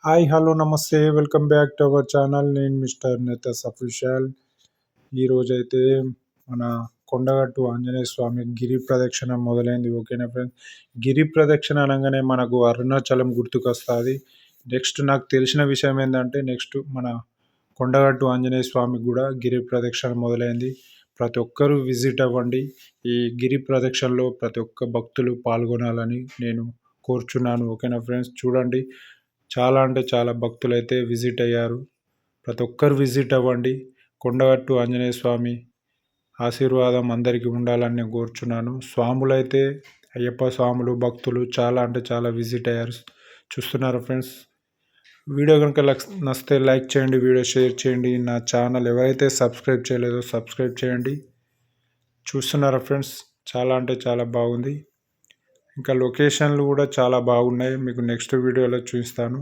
Hi hello నమస్తే welcome back to our channel. నేను mister నేతస్ official. ఈరోజైతే మన కొండగట్టు ఆంజనేయ స్వామి గిరి ప్రదక్షిణ మొదలైంది. ఓకేనా ఫ్రెండ్స్, గిరి ప్రదక్షిణ అనగానే మనకు అరుణాచలం గుర్తుకొస్తుంది. నెక్స్ట్ నాకు తెలిసిన విషయం ఏంటంటే నెక్స్ట్ మన కొండగట్టు ఆంజనేయ స్వామి కూడా గిరి ప్రదక్షిణ మొదలైంది. ప్రతి ఒక్కరూ విజిట్ అవ్వండి. ఈ గిరి ప్రదక్షిణలో ప్రతి ఒక్క భక్తులు పాల్గొనాలని నేను కోరుచున్నాను. ఓకేనా ఫ్రెండ్స్, చూడండి చాలా అంటే చాలా భక్తులైతే విజిట్ అయ్యారు. ప్రతి ఒక్కరు విజిట్ అవ్వండి. కొండగట్టు ఆంజనేయ స్వామి ఆశీర్వాదం అందరికీ ఉండాలని నేను కోరుచున్నాను. స్వాములైతే అయ్యప్ప స్వాములు భక్తులు చాలా అంటే చాలా విజిట్ అయ్యారు. చూస్తున్నారా ఫ్రెండ్స్, వీడియో కనుక నచ్చితే లైక్ చేయండి, వీడియో షేర్ చేయండి. నా ఛానల్ ఎవరైతే సబ్స్క్రైబ్ చేయలేదో సబ్స్క్రైబ్ చేయండి. చూస్తున్నారా ఫ్రెండ్స్, చాలా అంటే చాలా బాగుంది. ఇంకా లొకేషన్లు కూడా చాలా బాగున్నాయి, మీకు నెక్స్ట్ వీడియోలో చూపిస్తాను.